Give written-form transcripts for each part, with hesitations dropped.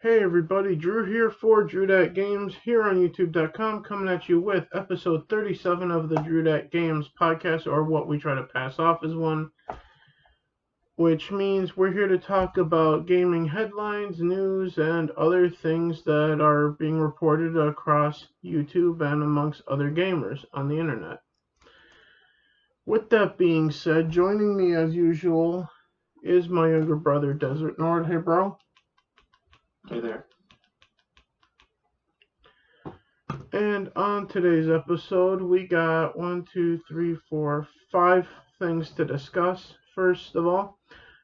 Hey everybody, Drew here for Dread Games here on YouTube.com, coming at you with episode 37 of the Dread Games podcast, or what we try to pass off as one, which means we're here to talk about gaming headlines, news, and other things that are being reported across YouTube and amongst other gamers on the internet. With that being said, joining me as usual is my younger brother, Desert Nord. Hey bro. Hey there. And on today's episode, we got 5 things to discuss. First of all,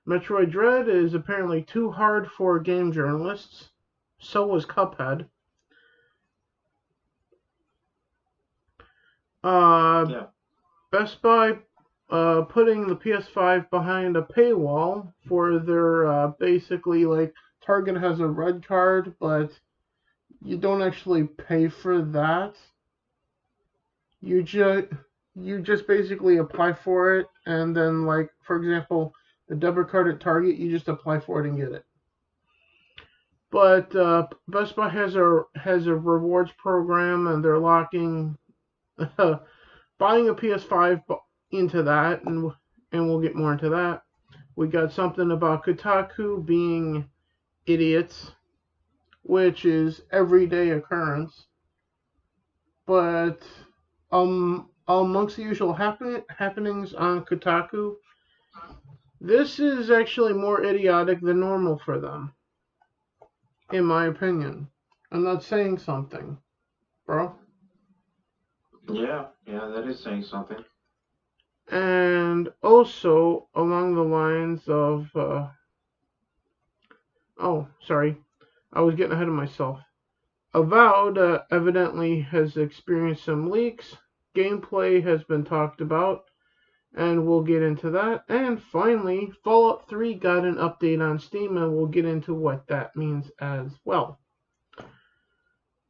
Metroid Dread is apparently too hard for game journalists. So was Cuphead. Best Buy putting the PS5 behind a paywall for their basically like Target has a red card, but you don't actually pay for that. You just basically apply for it, and then, like, for example, the debit card at Target, you just apply for it and get it. But Best Buy has a rewards program, and they're locking buying a PS5 into that, and we'll get more into that. We got something about Kotaku being idiots, which is everyday occurrence. But amongst the usual happenings on Kotaku, this is actually more idiotic than normal for them, in my opinion. I'm not saying something, bro. Yeah, that is saying something. And also, along the lines of, oh, sorry, I was getting ahead of myself. Avowed evidently has experienced some leaks. Gameplay has been talked about, and we'll get into that. And finally, Fallout 3 got an update on Steam, and we'll get into what that means as well.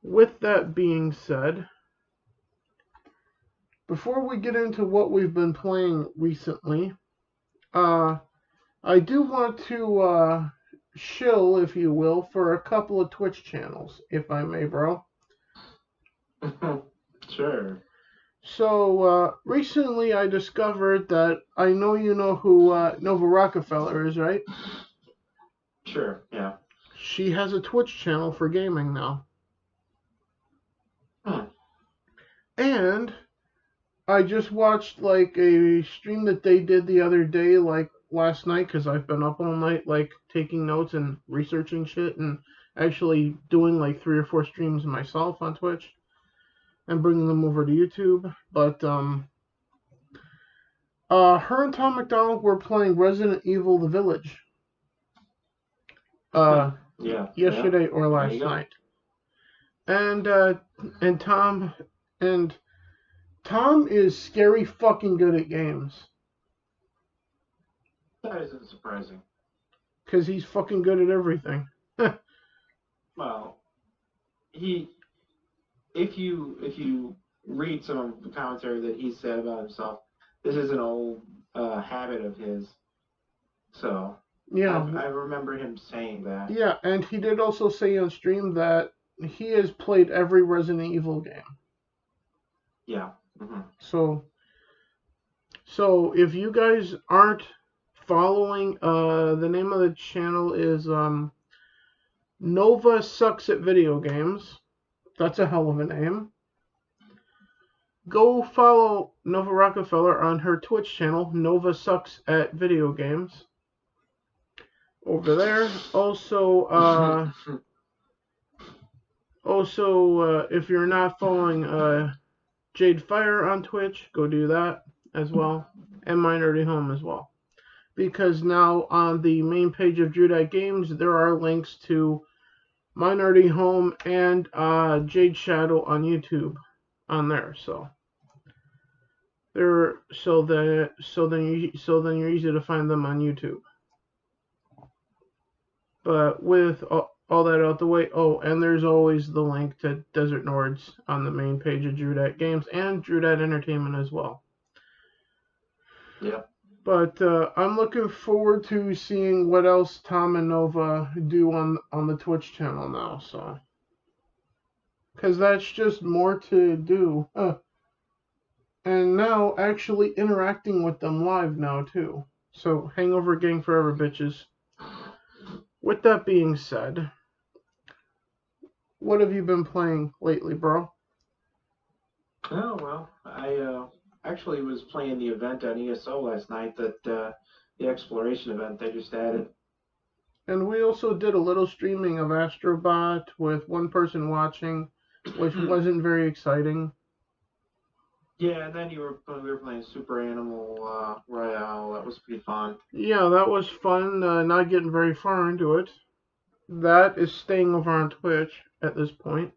With that being said, before we get into what we've been playing recently, I do want to shill, if you will, for a couple of Twitch channels, if I may, bro. Sure. So, recently I discovered that I know you know who Nova Rockefeller is, right? Sure, yeah. She has a Twitch channel for gaming now. And I just watched, like, a stream that they did the other day, like, last night, because I've been up all night, like, taking notes and researching shit, and actually doing, like, 3 or 4 streams myself on Twitch, and bringing them over to YouTube. But, her and Tom McDonald were playing Resident Evil The Village. Yesterday or last night. And Tom is scary fucking good at games. That isn't surprising. Because he's fucking good at everything. Well, if you read some of the commentary that he said about himself, this is an old habit of his. So, yeah, I remember him saying that. Yeah, and he did also say on stream that he has played every Resident Evil game. Yeah. Mm-hmm. So if you guys aren't following, the name of the channel is Nova Sucks at Video Games. That's a hell of a name. Go follow Nova Rockefeller on her Twitch channel, Nova Sucks at Video Games. Over there. Also, if you're not following Jade Fire on Twitch, go do that as well, and Minority Home as well. Because now on the main page of Dread Games, there are links to Minority Home and Jade Shadow on YouTube on there. So then you're easy to find them on YouTube. But with all that out the way, and there's always the link to Desert Nords on the main page of Dread Games and Dread Entertainment as well. Yeah. But I'm looking forward to seeing what else Tom and Nova do on the Twitch channel now. So, because that's just more to do. And now actually interacting with them live now too. So, Hangover Gang forever, bitches. With that being said, what have you been playing lately, bro? Oh, well, I actually was playing the event on ESO last night, that the exploration event they just added. And we also did a little streaming of Astrobot with one person watching, which wasn't very exciting. Yeah, and then we were playing Super Animal Royale. That was pretty fun. Yeah, that was fun. Not getting very far into it. That is staying over on Twitch at this point.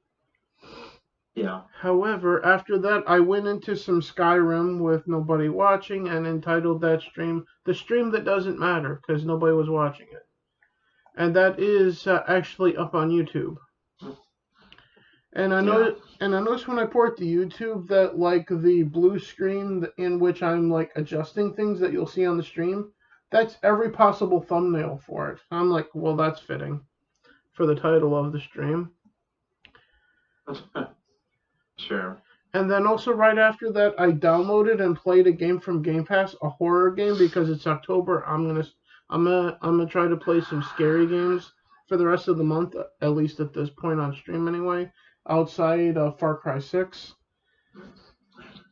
Yeah. However, after that, I went into some Skyrim with nobody watching and entitled that stream "The Stream That Doesn't Matter" because nobody was watching it. And that is actually up on YouTube. And I noticed when I port to YouTube that like the blue screen in which I'm like adjusting things that you'll see on the stream, that's every possible thumbnail for it. I'm like, well, that's fitting for the title of the stream. Sure. And then also right after that, I downloaded and played a game from Game Pass, a horror game, because it's October. I'm gonna try to play some scary games for the rest of the month, at least at this point on stream anyway, outside of Far Cry 6.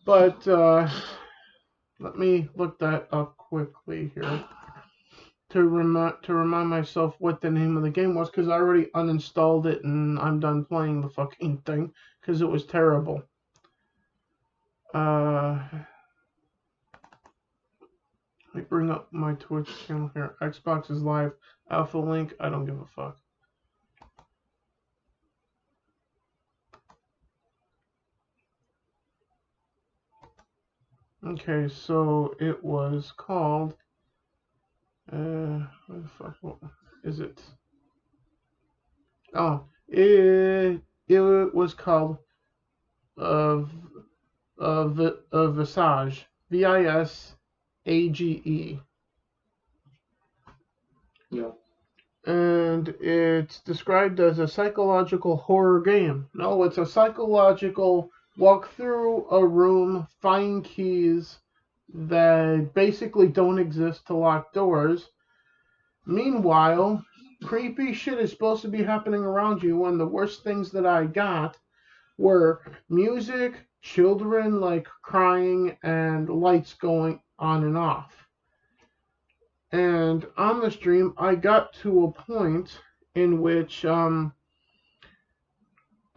But let me look that up quickly here to remind myself what the name of the game was, because I already uninstalled it and I'm done playing the fucking thing because it was terrible. Let me bring up my Twitch channel here. Xbox is live. Alpha link. I don't give a fuck. Okay, so it was called. Where the fuck? What is it? Oh, it was called Visage. Visage. Yeah. And it's described as a psychological horror game. No, it's a psychological walk through a room, find keys that basically don't exist to lock doors. Meanwhile, creepy shit is supposed to be happening around you, and the worst things that I got were music, children like crying, and lights going on and off. And on the stream, I got to a point in which I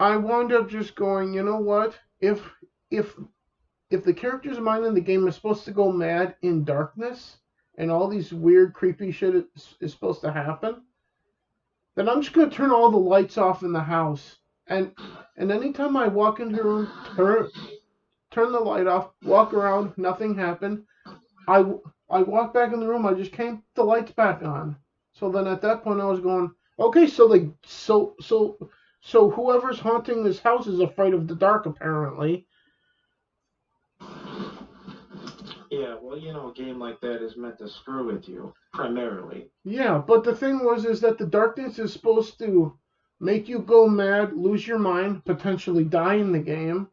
wound up just going, you know what? If the character's mind in the game is supposed to go mad in darkness, and all these weird, creepy shit is supposed to happen, then I'm just gonna turn all the lights off in the house. And anytime I walk into a room, turn the light off, walk around, nothing happened. I walked back in the room. I just came the lights back on. So then at that point I was going, okay, so whoever's haunting this house is afraid of the dark apparently. Yeah, well, a game like that is meant to screw with you primarily. Yeah, but the thing is that the darkness is supposed to make you go mad, lose your mind, potentially die in the game,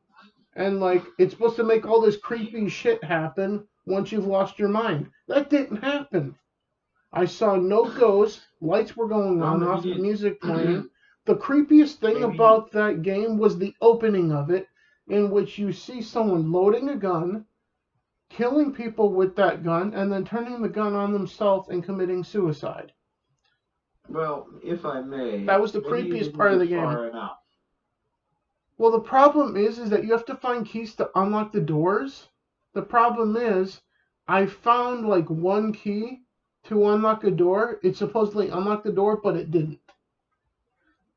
and like it's supposed to make all this creepy shit happen once you've lost your mind. That didn't happen. I saw no ghosts, lights were going on, off, music playing. The creepiest thing about that game was the opening of it, in which you see someone loading a gun, killing people with that gun, and then turning the gun on themselves and committing suicide. Well, if I may, that was the creepiest part of the game. Well, the problem is that you have to find keys to unlock the doors. The problem is, I found like one key to unlock a door. It supposedly unlocked the door, but it didn't.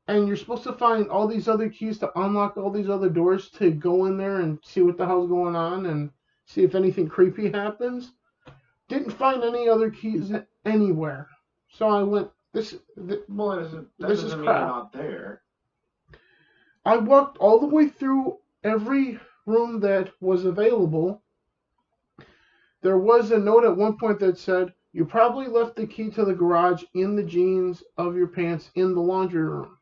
And you're supposed to find all these other keys to unlock all these other doors to go in there and see what the hell's going on and see if anything creepy happens. Didn't find any other keys anywhere. So I went, this is crap. Not there. I walked all the way through every room that was available, There was a note at one point that said, "You probably left the key to the garage in the jeans of your pants in the laundry room."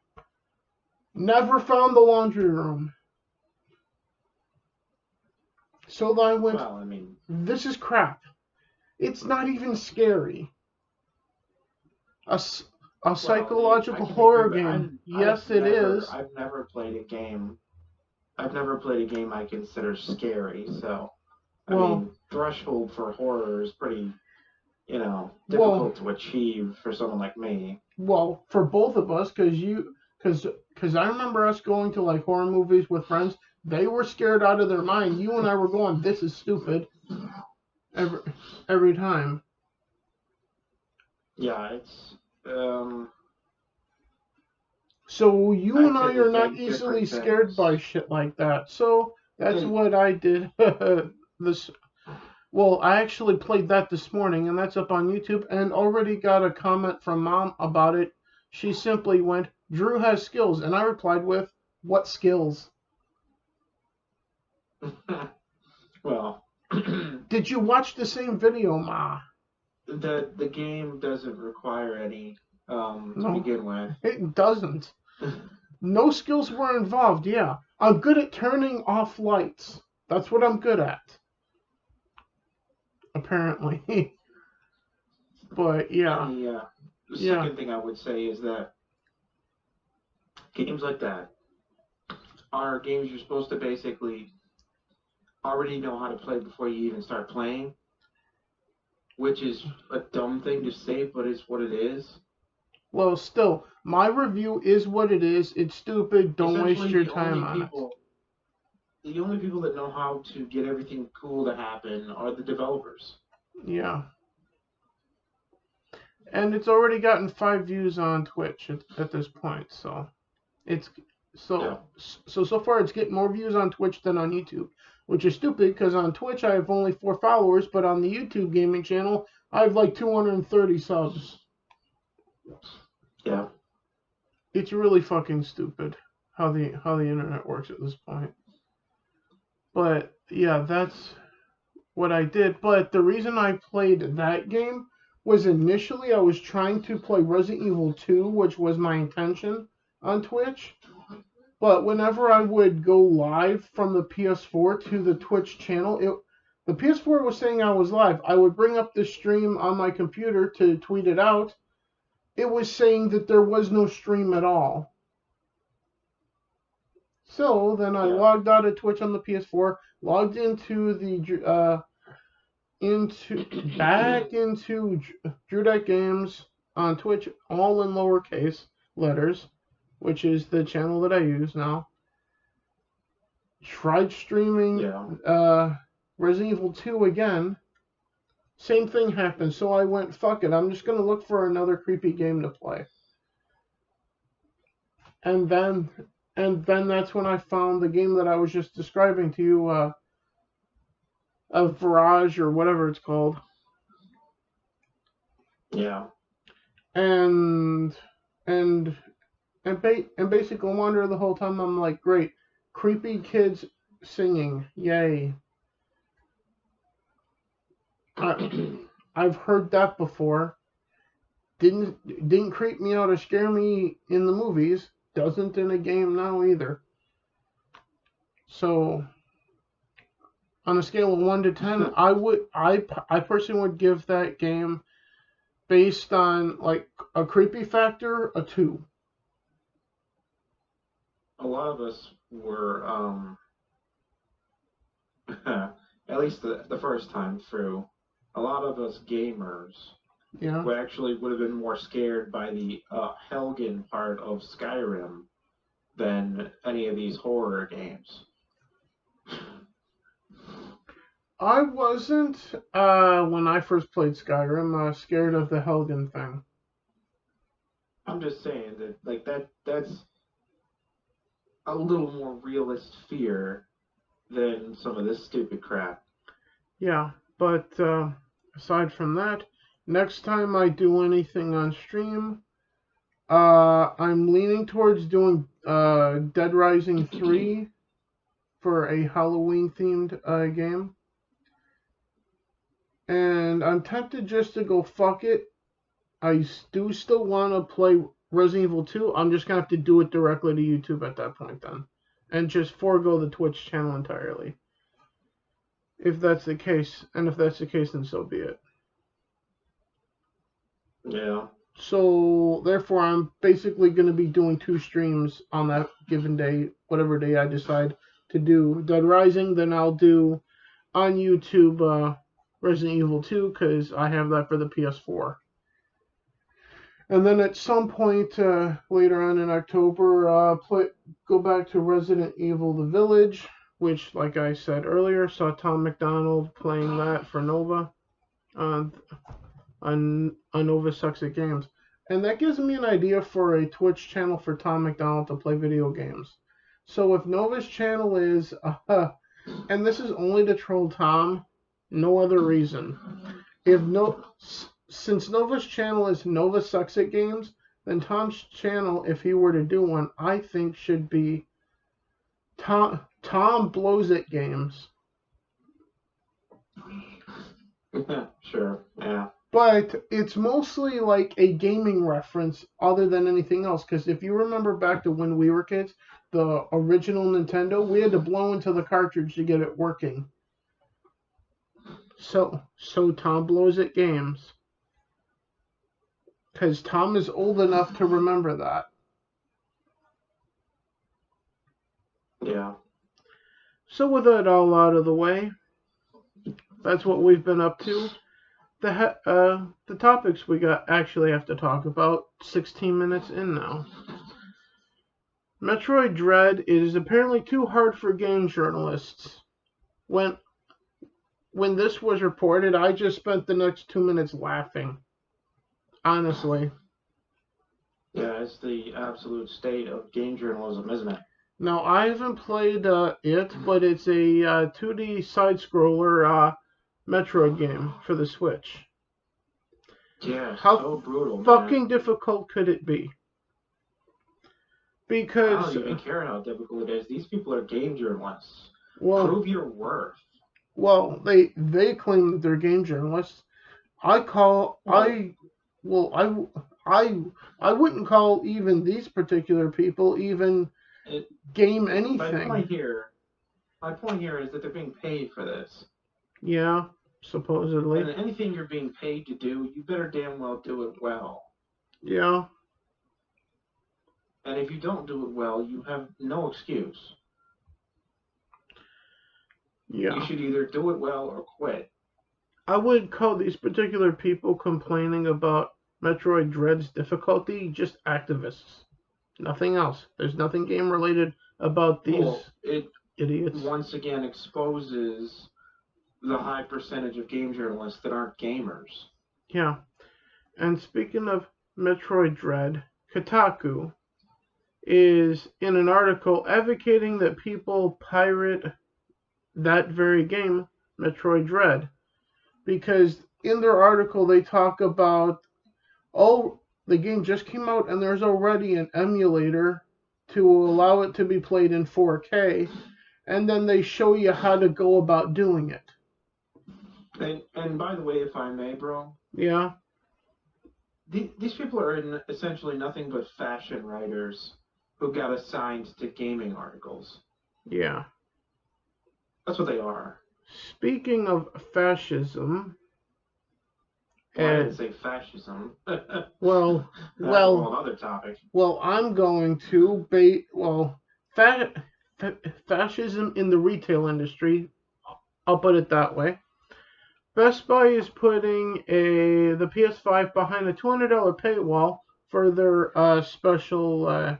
Never found the laundry room. So I went, well, I mean, this is crap. It's not even scary. A psychological horror game. Yes, it is. I've never played a game. I've never played a game I consider scary. So, I mean, threshold for horror is pretty, difficult to achieve for someone like me. Well, for both of us, because I remember us going to like horror movies with friends. They were scared out of their mind. You and I were going, "This is stupid." Every time. Yeah, it's. So you and I are not easily scared by shit like that. So that's what I did. Well, I actually played that this morning, and that's up on YouTube, and already got a comment from Mom about it. She simply went, "Drew has skills," and I replied with, "What skills?" Well, did you watch the same video, Ma? The game doesn't require any to begin with. It doesn't. No skills were involved. Yeah, I'm good at turning off lights. That's what I'm good at. Apparently. But yeah. The second thing I would say is that games like that are games you're supposed to basically already know how to play before you even start playing, which is a dumb thing to say, but it's what it is. Well, still, my review is what it is. It's stupid. Don't waste your time on it. The only people that know how to get everything cool to happen are the developers. Yeah. And it's already gotten 5 views on Twitch at this point, so it's so far it's getting more views on Twitch than on YouTube, which is stupid because on Twitch I have only 4 followers, but on the YouTube gaming channel I have like 230 subs. Yeah. It's really fucking stupid how the internet works at this point. But yeah, that's what I did. But the reason I played that game was initially I was trying to play Resident Evil 2, which was my intention on Twitch. But whenever I would go live from the PS4 to the Twitch channel, the PS4 was saying I was live. I would bring up the stream on my computer to tweet it out. It was saying that there was no stream at all. So then I logged out of Twitch on the PS4, logged into the back into Drew Games on Twitch, all in lowercase letters, which is the channel that I use now. Tried streaming Resident Evil 2 again. Same thing happened, so I went, fuck it, I'm just going to look for another creepy game to play. And then that's when I found the game that I was just describing to you, Avowed or whatever it's called. Yeah. And basically wonder the whole time. I'm like, great, creepy kids singing, yay. I've heard that before. Didn't creep me out or scare me in the movies. Doesn't in a game now either. So on a scale of 1 to 10, I personally would give that game, based on like a creepy factor, a 2. A lot of us were, at least the first time through, a lot of us gamers would have been more scared by the Helgen part of Skyrim than any of these horror games. I wasn't, when I first played Skyrim, scared of the Helgen thing. I'm just saying that, like, that's a little more realist fear than some of this stupid crap. Yeah, but aside from that, next time I do anything on stream, I'm leaning towards doing Dead Rising 3 for a Halloween-themed game. And I'm tempted just to go fuck it. I do still want to play Resident Evil 2. I'm just going to have to do it directly to YouTube at that point then. And just forego the Twitch channel entirely. If that's the case. And if that's the case, then so be it. Yeah. So, therefore, I'm basically going to be doing 2 streams on that given day, whatever day I decide to do Dead Rising. Then I'll do on YouTube Resident Evil 2 because I have that for the PS4. And then at some point later on in October, go back to Resident Evil The Village, which, like I said earlier, saw Tom McDonald playing that for Nova on Nova Sucks at Games. And that gives me an idea for a Twitch channel for Tom McDonald to play video games. So if Nova's channel is, and this is only to troll Tom, no other reason. Since Nova's channel is Nova Sucks at Games, then Tom's channel, if he were to do one, I think should be Tom Blows at Games. Sure, yeah. But it's mostly like a gaming reference other than anything else. Because if you remember back to when we were kids, the original Nintendo, we had to blow into the cartridge to get it working. So Tom Blows at Games. Because Tom is old enough to remember that. Yeah. So with that all out of the way, that's what we've been up to. The topics we actually have to talk about 16 minutes in now. Metroid Dread is apparently too hard for game journalists. When this was reported, I just spent the next 2 minutes laughing. Honestly. Yeah, it's the absolute state of game journalism, isn't it? Now, I haven't played it, but it's a 2D side-scroller Metroid game for the Switch. Yeah, How so brutal, fucking difficult could it be? Because I don't even care how difficult it is. These people are game journalists. Prove your worth. Well, they claim that they're game journalists. I wouldn't call even these particular people even game anything. My point here is that they're being paid for this. Yeah, supposedly. And anything you're being paid to do, you better damn well do it well. Yeah. And if you don't do it well, you have no excuse. Yeah. You should either do it well or quit. I would call these particular people complaining about Metroid Dread's difficulty just activists. Nothing else. There's nothing game related about these idiots. Once again exposes the high percentage of game journalists that aren't gamers. Yeah. And speaking of Metroid Dread, Kotaku is in an article advocating that people pirate that very game, Metroid Dread. Because in their article they talk about, the game just came out and there's already an emulator to allow it to be played in 4K, and then they show you how to go about doing it. And by the way, if I may, bro. Yeah. These people are essentially nothing but fashion writers who got assigned to gaming articles. Yeah. That's what they are. Speaking of fascism. I didn't say fascism. Well, another topic. Well, I'm going to fascism in the retail industry. I'll put it that way. Best Buy is putting the PS5 behind a $200 paywall for their special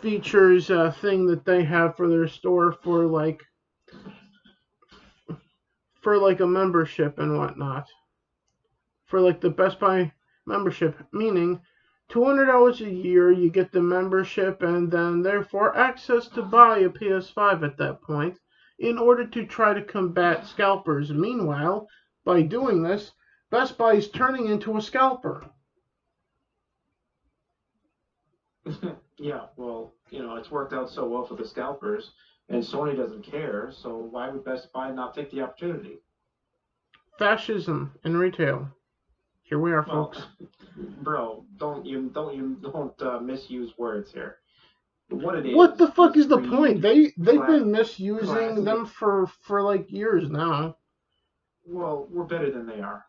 features thing that they have for their store for a membership and whatnot. For the Best Buy membership, meaning $200 a year, you get the membership and then therefore access to buy a PS5 at that point in order to try to combat scalpers. Meanwhile, by doing this, Best Buy is turning into a scalper. Yeah, well, it's worked out so well for the scalpers, and Sony doesn't care, so why would Best Buy not take the opportunity? Fascism in retail. Here we are, folks. Bro, don't misuse words here. What it is? What the fuck is the point? They've been misusing them for like years now. Well, we're better than they are.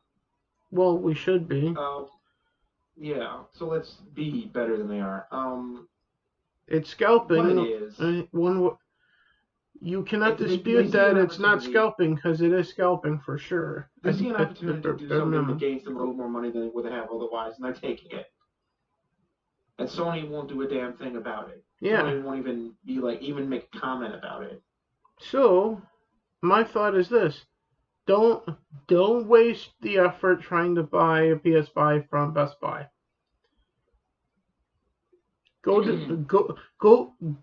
Well, we should be. Yeah. So let's be better than they are. It's scalping. What it is? You cannot dispute that it's not scalping, because it is scalping for sure. They see an opportunity to do something that gains them a little more money than they would have otherwise, and they're taking it. And Sony won't do a damn thing about it. Yeah. Sony won't even be even make a comment about it. So, my thought is this: don't waste the effort trying to buy a PS5 from Best Buy. Go to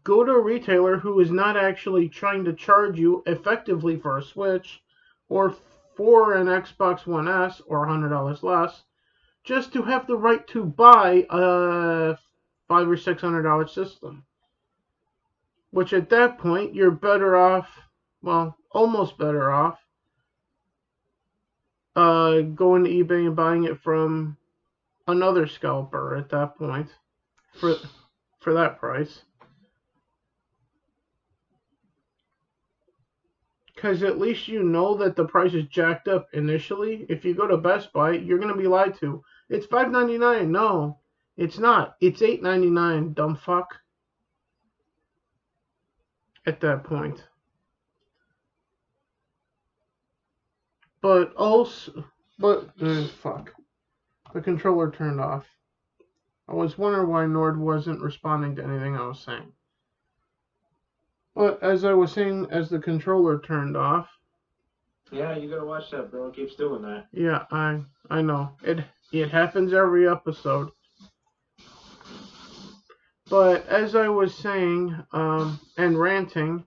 a retailer who is not actually trying to charge you effectively for a Switch or for an Xbox One S or $100 less, just to have the right to buy a $500 or $600 system. Which at that point you're better off, well, almost better off, going to eBay and buying it from another scalper at that point for that price. Because at least you know that the price is jacked up initially. If you go to Best Buy, you're going to be lied to. It's $5.99. No, it's not. It's $8.99, dumb fuck. At that point. But fuck. The controller turned off. I was wondering why Nord wasn't responding to anything I was saying. But as I was saying, as the controller turned off. Yeah, you gotta watch that, bro. It keeps doing that. Yeah, I know. It happens every episode. But as I was saying, and ranting,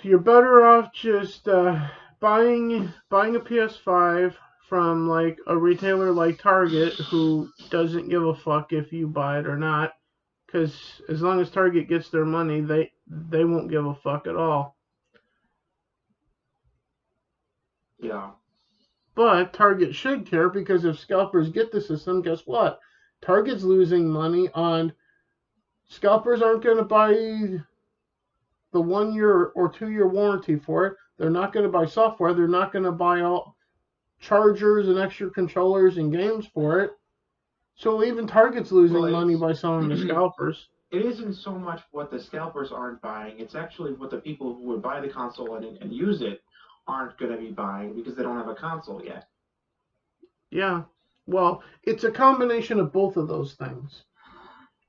you're better off just buying a PS5 from like a retailer like Target, who doesn't give a fuck if you buy it or not, because as long as Target gets their money, they won't give a fuck at all. Yeah. But Target should care, because if scalpers get the system, guess what? Target's losing money on. Scalpers aren't going to buy the 1 year or 2 year warranty for it. They're not going to buy software. They're not going to buy all chargers and extra controllers and games for it. So even Target's losing money by selling to scalpers. It isn't so much what the scalpers aren't buying. It's actually what the people who would buy the console and use it aren't going to be buying, because they don't have a console yet. Yeah. Well, it's a combination of both of those things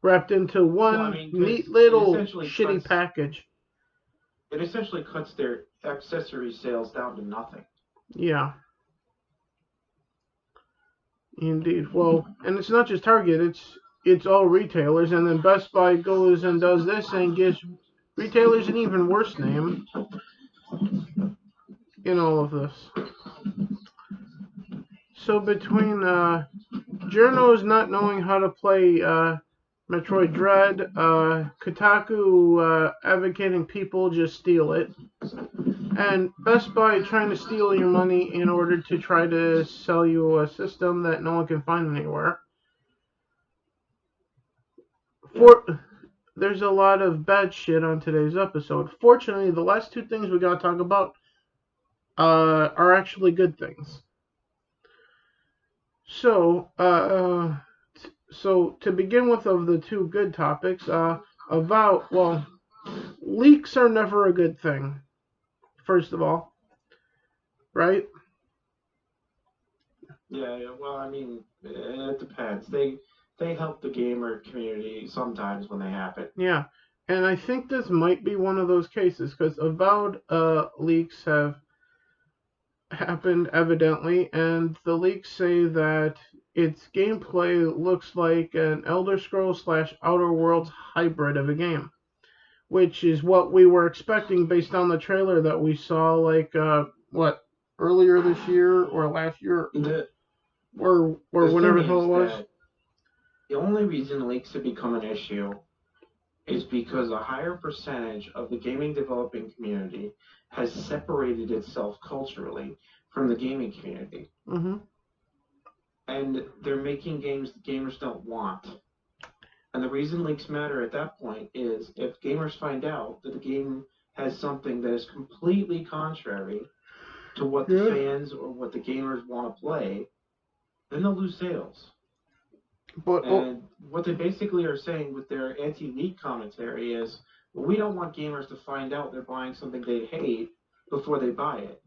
wrapped into one neat little shitty package. It essentially cuts their accessory sales down to nothing. Yeah. Indeed. Well, and it's not just Target, it's all retailers, and then Best Buy goes and does this and gives retailers an even worse name in all of this. So between Journos not knowing how to play Metroid Dread, Kotaku advocating people just steal it, and Best Buy trying to steal your money in order to try to sell you a system that no one can find anywhere. There's a lot of bad shit on today's episode. Fortunately, the last two things we gotta talk about are actually good things. So, to begin with, of the two good topics, leaks are never a good thing, first of all, right? Yeah, well, I mean, it depends. They help the gamer community sometimes when they happen. Yeah, and I think this might be one of those cases, because Avowed leaks have happened, evidently, and the leaks say that its gameplay looks like an Elder Scrolls / Outer Worlds hybrid of a game, which is what we were expecting based on the trailer that we saw, earlier this year or last year, or whenever the hell it was. The only reason leaks have become an issue is because a higher percentage of the gaming developing community has separated itself culturally from the gaming community. Mm-hmm. And they're making games that gamers don't want. And the reason leaks matter at that point is if gamers find out that the game has something that is completely contrary to what the fans or what the gamers want to play, then they'll lose sales. And what they basically are saying with their anti-leak commentary is, well, we don't want gamers to find out they're buying something they hate before they buy it.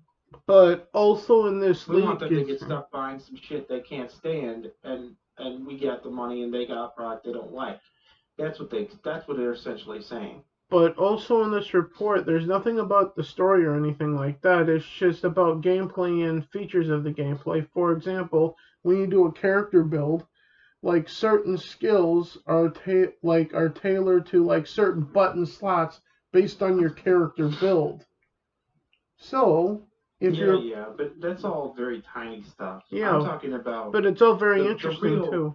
But also in this leak, we want them to get stuck buying some shit they can't stand, and we get the money and they got a product they don't like. That's what they're essentially saying. But also in this report, there's nothing about the story or anything like that. It's just about gameplay and features of the gameplay. For example, when you do a character build, like certain skills are tailored to like certain button slots based on your character build. So yeah, but that's all very tiny stuff. Yeah, I'm talking about. But it's all very interesting too.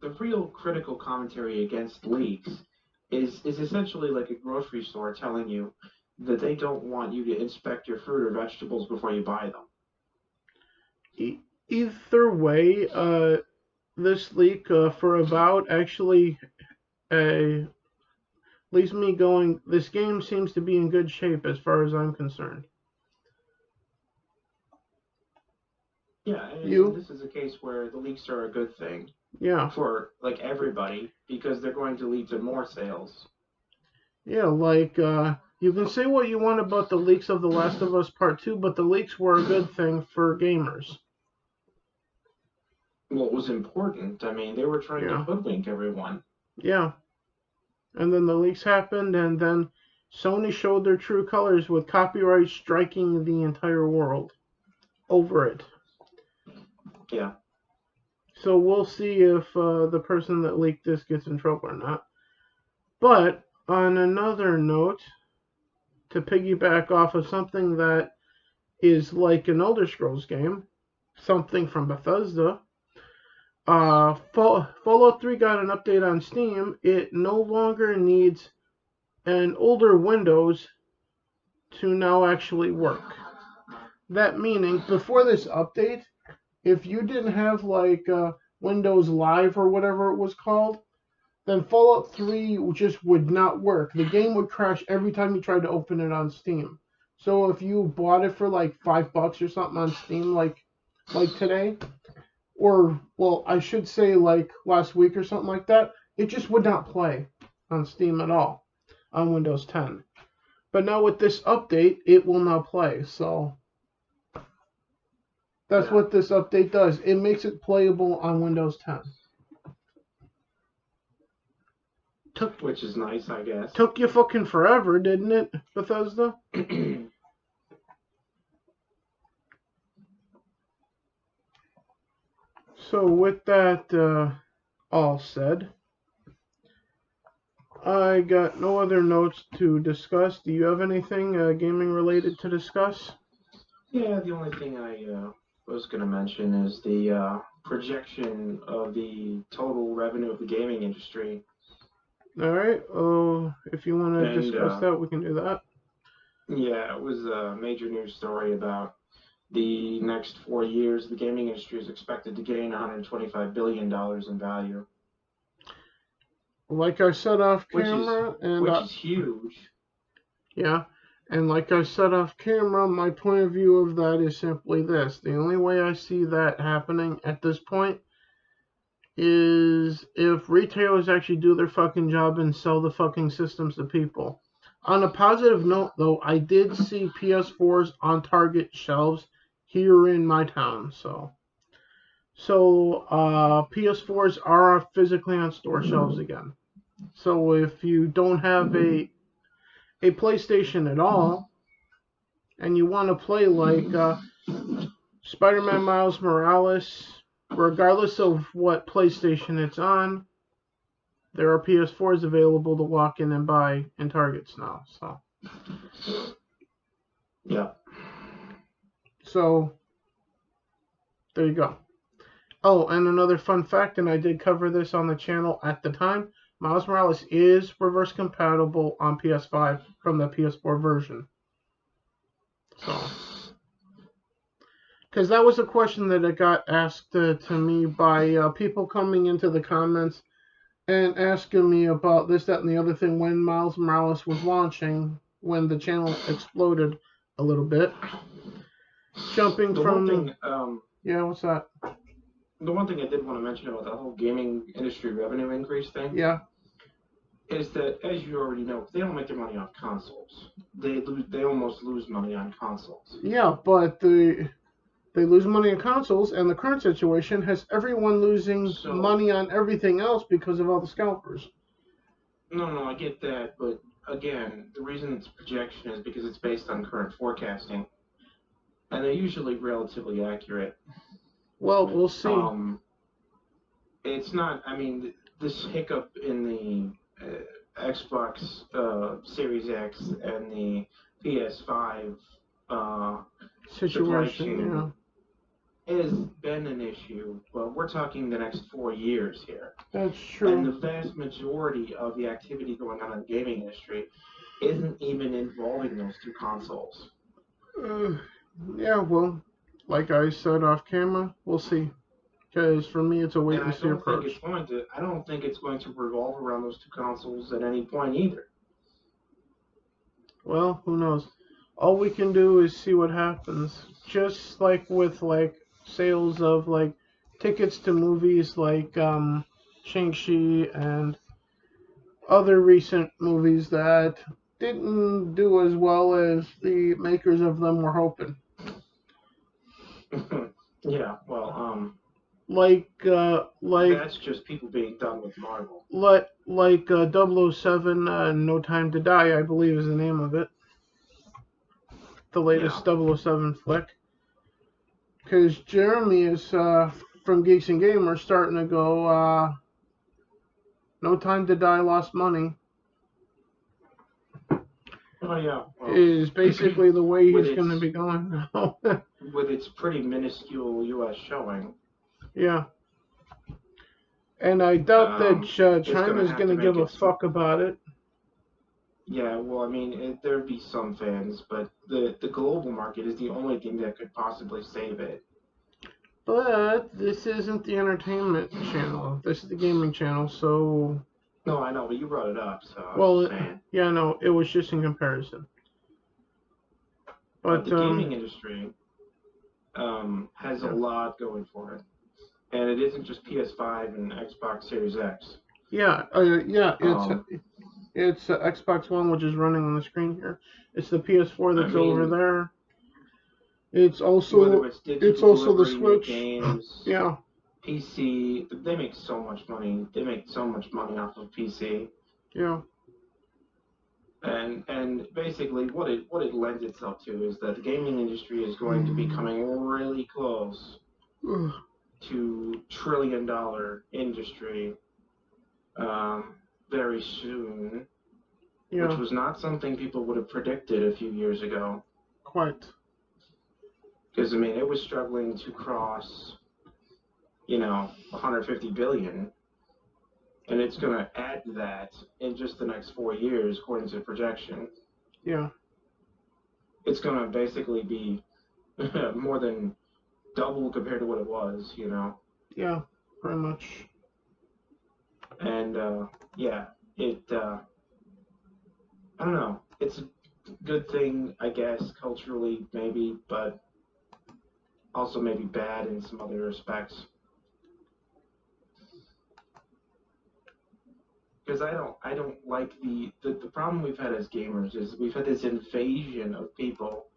The real critical commentary against leaks is essentially like a grocery store telling you that they don't want you to inspect your fruit or vegetables before you buy them. Either way, this leak for Avowed actually leaves me going, this game seems to be in good shape as far as I'm concerned. Yeah, and this is a case where the leaks are a good thing. Yeah. For like everybody, because they're going to lead to more sales. Yeah, like you can say what you want about the leaks of The Last of Us Part 2, but the leaks were a good thing for gamers. Well, it was important. I mean, they were trying to hoodwink everyone. Yeah. And then the leaks happened, and then Sony showed their true colors with copyright striking the entire world over it. Yeah. So we'll see if the person that leaked this gets in trouble or not. But on another note, to piggyback off of something that is like an Elder Scrolls game, something from Bethesda, Fallout 3 got an update on Steam. It no longer needs an older Windows to now actually work. That meaning, before this update, if you didn't have like Windows Live or whatever it was called, then Fallout 3 just would not work. The game would crash every time you tried to open it on Steam. So if you bought it for like $5 or something on Steam, like today, or well, I should say like last week or something like that, it just would not play on Steam at all on Windows 10. But now with this update, it will now play. So that's what this update does. It makes it playable on Windows 10. Which is nice, I guess. Took you fucking forever, didn't it, Bethesda? So with that all said, I got no other notes to discuss. Do you have anything gaming related to discuss? Yeah, the only thing I was going to mention is the projection of the total revenue of the gaming industry. All right. If you want to discuss that, we can do that. Yeah, it was a major news story about the next 4 years. The gaming industry is expected to gain $125 billion in value. Like I said off camera, which is huge. Yeah, and like I said off camera, my point of view of that is simply this: the only way I see that happening at this point is if retailers actually do their fucking job and sell the fucking systems to people. On a positive note, though, I did see PS4s on Target shelves here in my town, so PS4s are physically on store shelves again. So if you don't have a PlayStation at all, and you want to play like Spider-Man Miles Morales, regardless of what PlayStation it's on, there are PS4s available to walk in and buy in Targets now. So yeah. So there you go. Oh, and another fun fact, and I did cover this on the channel at the time, Miles Morales is reverse compatible on PS5 from the PS4 version. So because that was a question that it got asked to me by people coming into the comments and asking me about this, that, and the other thing when Miles Morales was launching, when the channel exploded a little bit. Jumping from... yeah, what's that? The one thing I did want to mention about the whole gaming industry revenue increase thing... yeah. is that, as you already know, they don't make their money off consoles. They almost lose money on consoles. Yeah, but they lose money on consoles, and the current situation has everyone losing money on everything else because of all the scalpers. No, I get that, but again, the reason it's projection is because it's based on current forecasting, and they're usually relatively accurate. Well, we'll see. It's not. I mean, this hiccup in the Xbox Series X and the PS5 situation, has been an issue. Well, we're talking the next 4 years here. That's true. And the vast majority of the activity going on in the gaming industry isn't even involving those two consoles. Yeah, well, like I said off camera, we'll see. Because for me, it's a wait and see approach. I don't think it's going to revolve around those two consoles at any point either. Well, who knows? All we can do is see what happens. Just like with sales of tickets to movies like Shang-Chi and other recent movies that didn't do as well as the makers of them were hoping. Yeah, well, that's just people being done with Marvel. 007, No Time to Die, I believe is the name of it. The latest 007 flick. Because Jeremy is from Geeks and Gamers starting to go, No Time to Die lost money. Oh, yeah. Well, is basically the way he's going to be going now. With its pretty minuscule U.S. showing. Yeah. And I doubt that China's going to give a fuck about it. Yeah, well, I mean, there'd be some fans, but the global market is the only thing that could possibly save it. But this isn't the entertainment channel. This is the gaming channel, so... No, I know, but you brought it up, so well, I'm saying. Yeah, no, it was just in comparison. But the gaming industry has a lot going for it. And it isn't just PS5 and Xbox Series X. Yeah, it's Xbox One, which is running on the screen here. It's the PS4 that's over there. It's also the Switch. Games, yeah. PC. They make so much money. They make so much money off of PC. Yeah. And basically what it lends itself to is that the gaming industry is going to be coming really close to $1 trillion industry very soon, which was not something people would have predicted a few years ago. Quite. Because, I mean, it was struggling to cross, 150 billion. And it's going to add to that in just the next 4 years, according to projection. Yeah. It's going to basically be more than double compared to what it was, Yeah, pretty much. And, I don't know. It's a good thing, I guess, culturally, maybe, but also maybe bad in some other respects. Because I don't like the problem we've had as gamers is we've had this invasion of people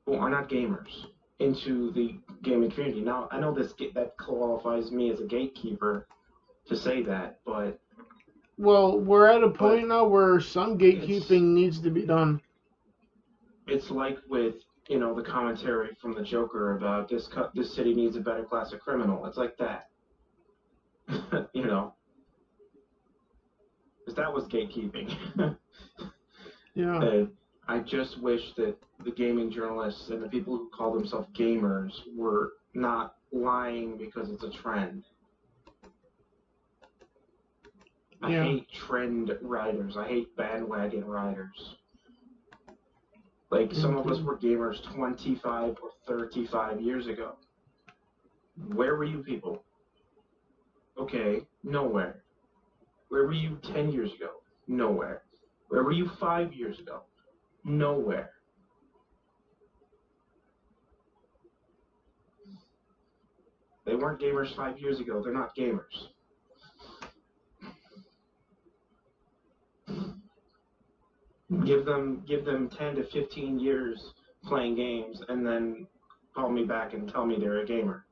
who are not gamers into the gaming community. Now, I know that qualifies me as a gatekeeper to say that, but... Well, we're at a point now where some gatekeeping needs to be done. It's like with, the commentary from the Joker about this city needs a better class of criminal. It's like that. Because that was gatekeeping. Yeah. I just wish that the gaming journalists and the people who call themselves gamers were not lying because it's a trend. I hate trend writers. I hate bandwagon writers. Like, some of us were gamers 25 or 35 years ago. Where were you people? Okay, nowhere. Where were you 10 years ago? Nowhere. Where were you 5 years ago? Nowhere. They weren't gamers 5 years ago. They're not gamers. Give them 10 to 15 years playing games, and then call me back and tell me they're a gamer.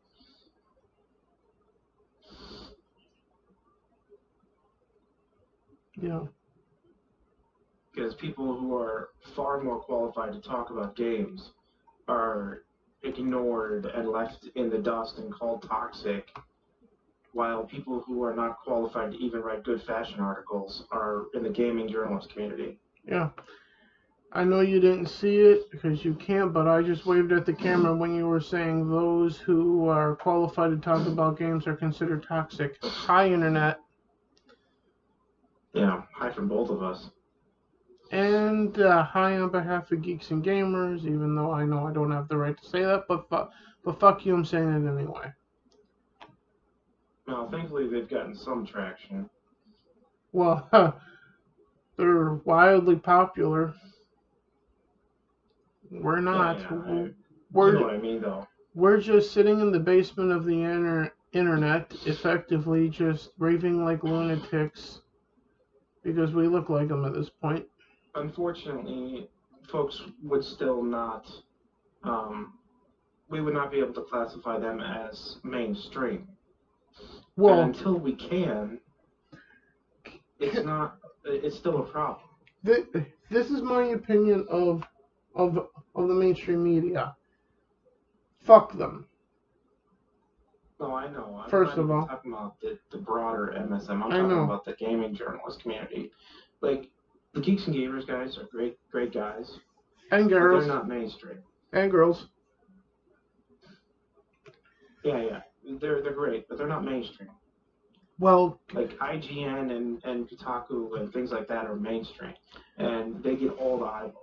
Yeah. Because people who are far more qualified to talk about games are ignored and left in the dust and called toxic, while people who are not qualified to even write good fashion articles are in the gaming journalist community. Yeah. I know you didn't see it because you can't, but I just waved at the camera when you were saying those who are qualified to talk about games are considered toxic. Hi, Internet. Yeah, hi from both of us. And hi on behalf of Geeks and Gamers, even though I know I don't have the right to say that, but fuck you, I'm saying it anyway. Well, thankfully they've gotten some traction. Well, they're wildly popular. We're not. Yeah, you know what I mean, though. We're just sitting in the basement of the internet, effectively just raving like lunatics because we look like them at this point. Unfortunately, folks would still not, we would not be able to classify them as mainstream. Well, and until we can, it's still a problem. This is my opinion of the mainstream media. Fuck them. No, I know. I'm First not of all, talking about the broader MSM. I'm talking about the gaming journalist community. Like, the Geeks and Gamers guys are great guys. And girls. But they're not mainstream. And girls. Yeah. They're great, but they're not mainstream. Well, like IGN and Kotaku and things like that are mainstream, and they get all the eyeballs.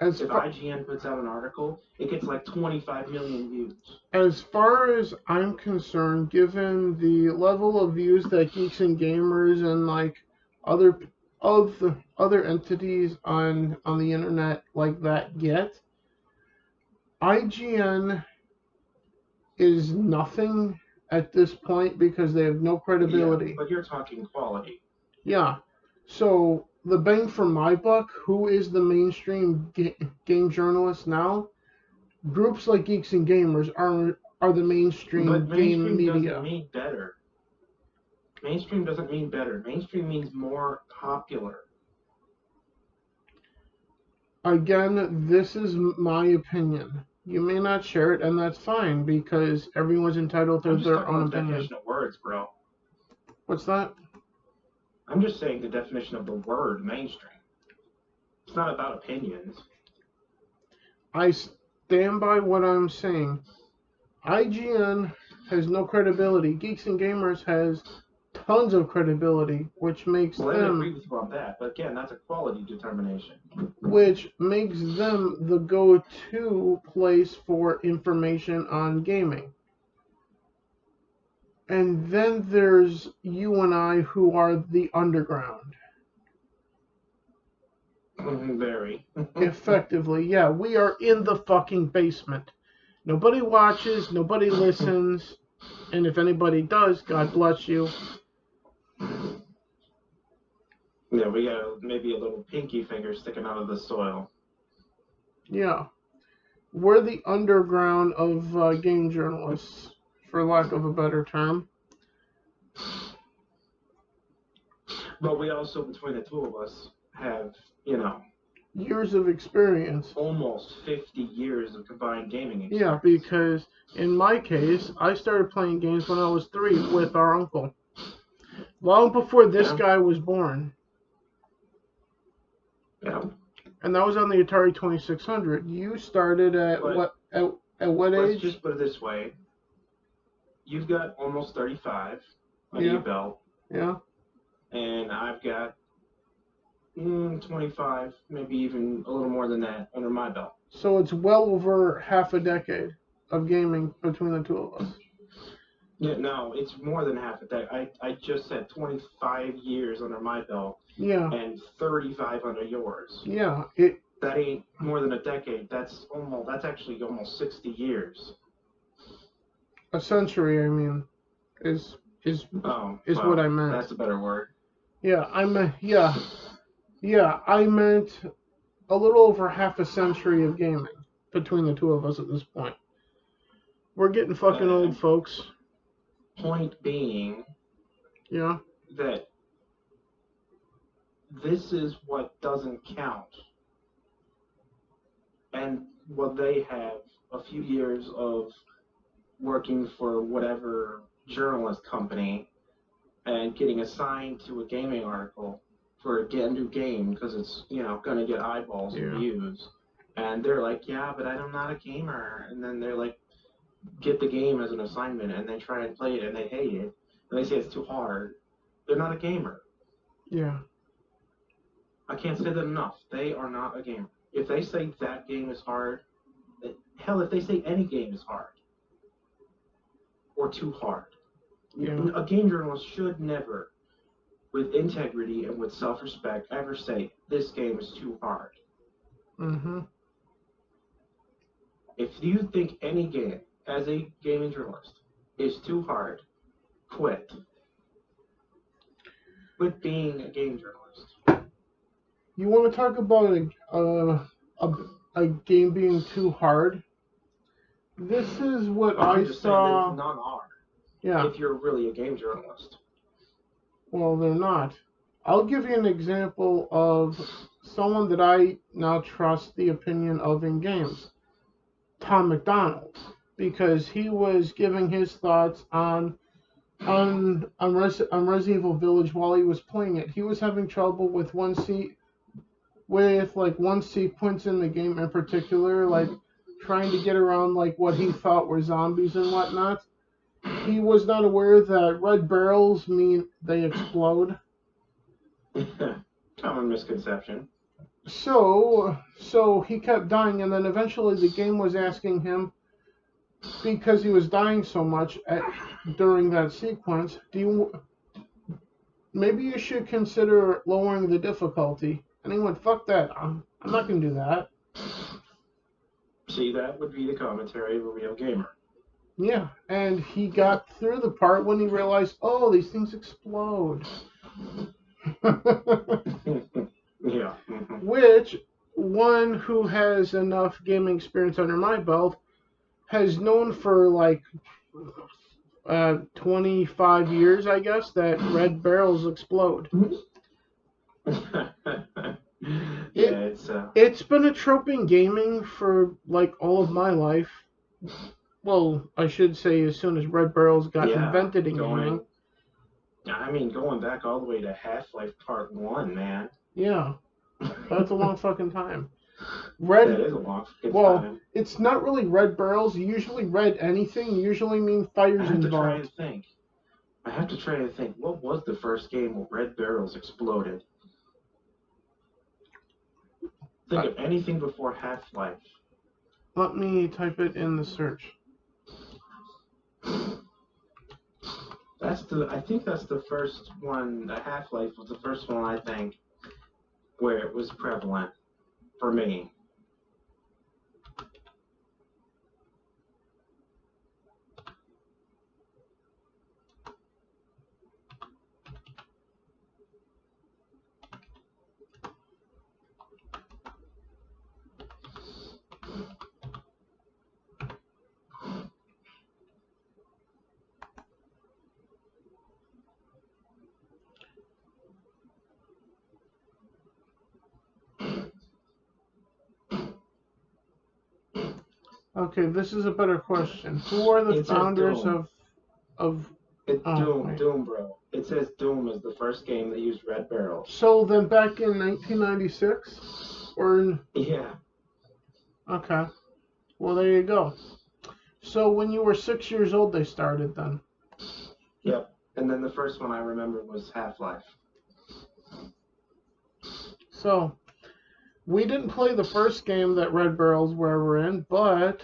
If IGN puts out an article, it gets like 25 million views. As far as I'm concerned, given the level of views that Geeks and Gamers and like other entities on the internet like that get, IGN is nothing at this point because they have no credibility. Yeah, but you're talking quality. Yeah. So the bang for my buck, who is the mainstream game journalist now? Groups like Geeks and Gamers are the mainstream game media. Mainstream doesn't mean better. Mainstream doesn't mean better. Mainstream means more popular. Again, this is my opinion. You may not share it, and that's fine because everyone's entitled to their own opinion. Definition of words, bro. What's that? I'm just saying the definition of the word mainstream. It's not about opinions. I stand by what I'm saying. IGN has no credibility. Geeks and Gamers has tons of credibility, which makes them... I agree with you on that, but again, that's a quality determination. Which makes them the go-to place for information on gaming. And then there's you and I, who are the underground. Very. Effectively, yeah, we are in the fucking basement. Nobody watches, nobody listens, and if anybody does, God bless you. Yeah, we got maybe a little pinky finger sticking out of the soil. Yeah. We're the underground of game journalists, for lack of a better term. But we also, between the two of us, have, years of experience. Almost 50 years of combined gaming experience. Yeah, because in my case, I started playing games when I was 3 with our uncle. Long before this guy was born. Yeah. And that was on the Atari 2600. You started at what age? Let's just put it this way. You've got almost 35 under your belt. Yeah. And I've got 25, maybe even a little more than that under my belt. So it's well over half a decade of gaming between the two of us. Yeah, no, it's more than half a decade. I just said 25 years under my belt. Yeah. And 35 under yours. Yeah. That ain't more than a decade. That's actually almost 60 years. A century, I mean, is what I meant. That's a better word. Yeah, I meant I meant a little over half a century of gaming between the two of us at this point. We're getting fucking old, folks. Point being, yeah, that this is what doesn't count. And what they have a few years of working for whatever journalist company and getting assigned to a gaming article for a new game because it's, going to get eyeballs and views. And they're like, yeah, but I'm not a gamer. And then they're like, get the game as an assignment and they try and play it and they hate it. And they say it's too hard. They're not a gamer. Yeah. I can't say that enough. They are not a gamer. If they say that game is hard, hell, if they say any game is hard or too hard, a game journalist should never, with integrity and with self-respect, ever say this game is too hard. Mm-hmm. If you think any game, as a gaming journalist, is too hard, quit. Quit being a game journalist. You want to talk about a game being too hard? This is what I saw. None are. Yeah. If you're really a game journalist. Well, they're not. I'll give you an example of someone that I now trust the opinion of in games. Tom McDonald, because he was giving his thoughts on Resident Evil Village while he was playing it. He was having trouble with one sequence in the game in particular, like trying to get around like what he thought were zombies and whatnot. He was not aware that red barrels mean they explode. Common misconception. So he kept dying, and then eventually the game was asking him, because he was dying so much during that sequence, maybe you should consider lowering the difficulty. And he went, fuck that, I'm not going to do that. See, that would be the commentary of a real gamer. Yeah, and he got through the part when he realized, oh, these things explode. Yeah. Which, one who has enough gaming experience under my belt has known for like 25 years, I guess, that red barrels explode. It's been a trope in gaming for like all of my life. Well, I should say as soon as red barrels got invented in gaming. I mean, going back all the way to Half-Life Part 1, man. Yeah, that's a long fucking time. That is a long fucking time. It's not really red barrels. Usually red anything usually mean fires involved. I have to try to think. What was the first game where red barrels exploded? Think of anything before Half-Life. Let me type it in the search. I think that's the first one. The Half-Life was the first one, I think, where it was prevalent for me. Okay, this is a better question. Who are the founders of It's Doom, bro. It says Doom is the first game that used red barrels. So then back in 1996? Yeah. Okay. Well, there you go. So when you were 6 years old, they started then? Yep. And then the first one I remember was Half-Life. So, We didn't play the first game that Red Barrels were in, but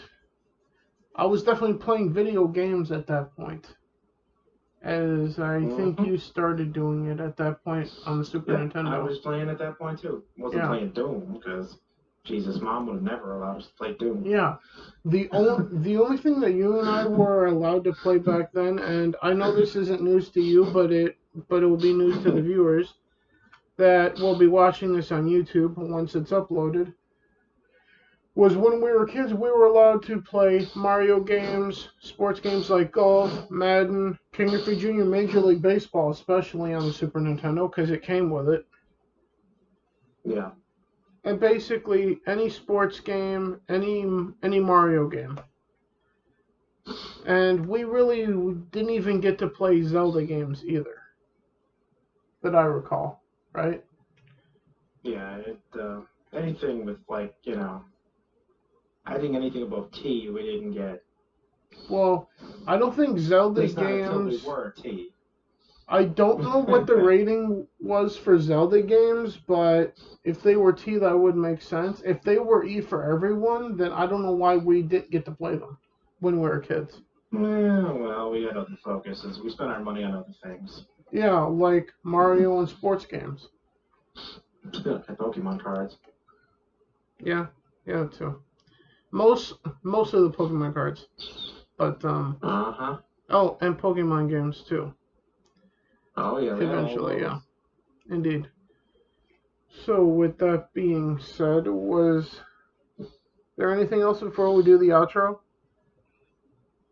I was definitely playing video games at that point. As I think you started doing it at that point on the Super Nintendo. I was playing at that point too. Wasn't playing Doom because Jesus, Mom would have never allowed us to play Doom. Yeah. The only thing that you and I were allowed to play back then, and I know this isn't news to you, but it will be news to the viewers that will be watching this on YouTube once it's uploaded, was when we were kids, we were allowed to play Mario games, sports games like golf, Madden, King Griffey Jr., Major League Baseball, especially on the Super Nintendo, because it came with it. Yeah. And basically, any sports game, any Mario game. And we really didn't even get to play Zelda games either, that I recall, right? Yeah, anything with, like, I think anything above T we didn't get. Well, I don't think Zelda games. Not until we were T. I don't know what the rating was for Zelda games, but if they were T, that would make sense. If they were E for everyone, then I don't know why we didn't get to play them when we were kids. Yeah, well, we had other focuses. We spent our money on other things. Yeah, like Mario and sports games. And Pokemon cards. Yeah, too. Most of the Pokemon cards, but Oh, and Pokemon games too. Oh yeah. Eventually, yeah, indeed. So with that being said, was there anything else before we do the outro?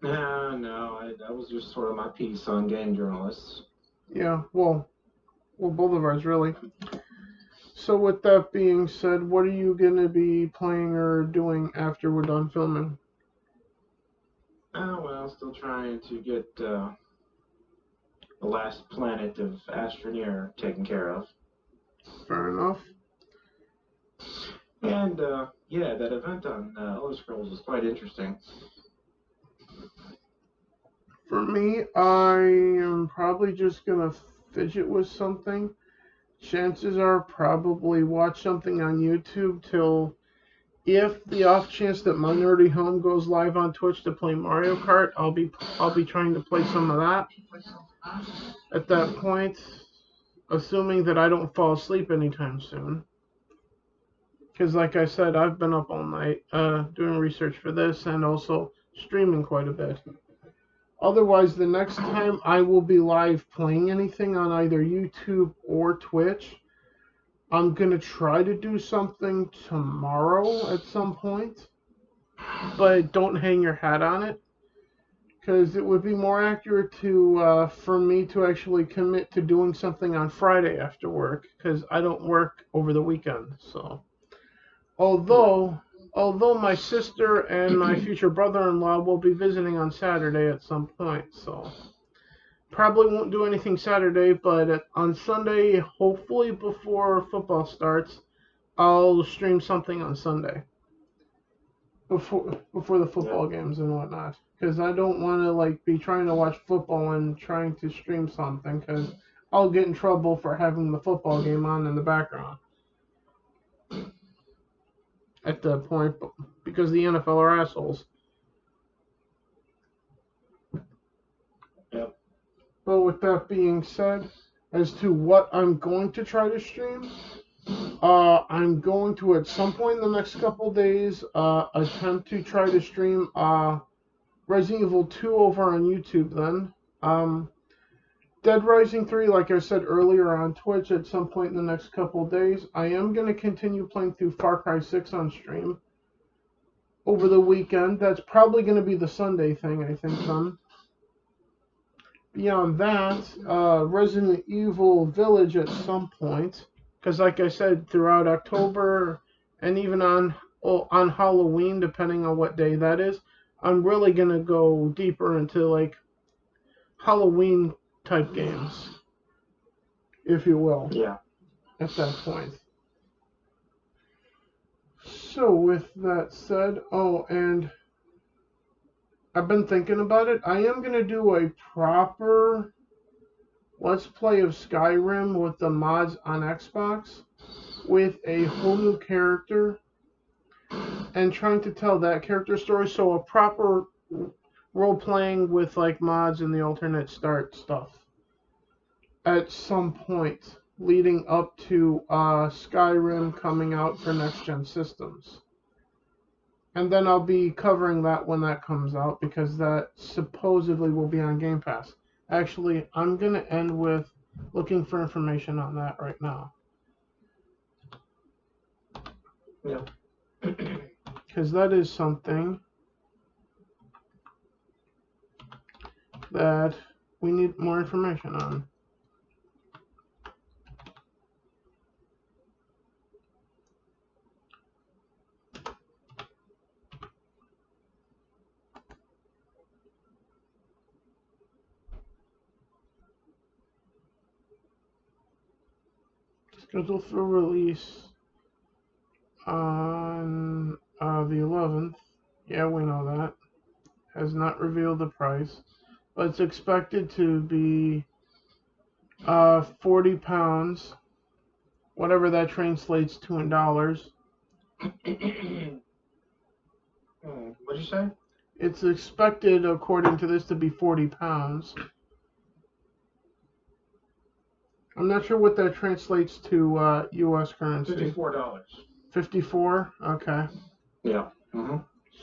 No, that was just sort of my piece on game journalists. Yeah, well, both of ours really. So with that being said, what are you going to be playing or doing after we're done filming? Well, still trying to get the last planet of Astroneer taken care of. Fair enough. And, yeah, that event on Elder Scrolls was quite interesting. For me, I am probably just going to fidget with something. Chances are probably watch something on YouTube till, if the off chance that my nerdy home goes live on Twitch to play Mario Kart, I'll be trying to play some of that at that point, assuming that I don't fall asleep anytime soon. Because like I said, I've been up all night doing research for this and also streaming quite a bit. Otherwise, the next time I will be live playing anything on either YouTube or Twitch, I'm going to try to do something tomorrow at some point. But don't hang your hat on it. Because it would be more accurate for me to actually commit to doing something on Friday after work. Because I don't work over the weekend. So, although my sister and my future brother-in-law will be visiting on Saturday at some point, so probably won't do anything Saturday, but on Sunday, hopefully before football starts, I'll stream something on Sunday before the football games and whatnot, because I don't want to be trying to watch football and trying to stream something, because I'll get in trouble for having the football game on in the background at that point, because the NFL are assholes. Yep. But with that being said, as to what I'm going to try to stream, I'm going to, at some point in the next couple days, attempt to try to stream Resident Evil 2 over on YouTube then. Dead Rising 3, like I said earlier, on Twitch at some point in the next couple days. I am going to continue playing through Far Cry 6 on stream over the weekend. That's probably going to be the Sunday thing, I think, then. Beyond that, Resident Evil Village at some point. Because like I said, throughout October and even on Halloween, depending on what day that is, I'm really going to go deeper into, Halloween type games, if you will. Yeah. At that point. So with that said, and I've been thinking about it. I am going to do a proper Let's Play of Skyrim with the mods on Xbox. with a whole new character and trying to tell that character story. So a proper role playing with like mods and the alternate start stuff at some point leading up to Skyrim coming out for next gen systems. And then I'll be covering that when that comes out because that supposedly will be on Game Pass. Actually, I'm going to end with looking for information on that right now. Yeah. Because that is something that we need more information on. Scheduled for release on the 11th. Yeah, we know that. Has not revealed the price, but it's expected to be £40, whatever that translates to in dollars. What'd you say? It's expected, according to this, to be £40. I'm not sure what that translates to U.S. currency. $54. 54? Okay. Yeah. Mm-hmm.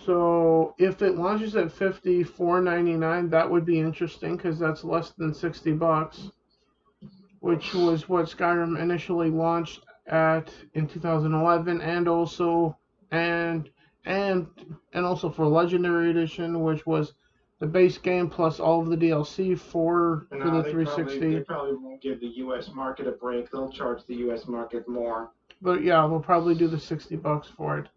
So if it launches at $54.99, that would be interesting because that's less than $60, which was what Skyrim initially launched at in 2011, and also for Legendary Edition, which was the base game plus all of the DLC for the 360. They probably won't give the U.S. market a break. They'll charge the U.S. market more. But yeah, they'll probably do the $60 for it.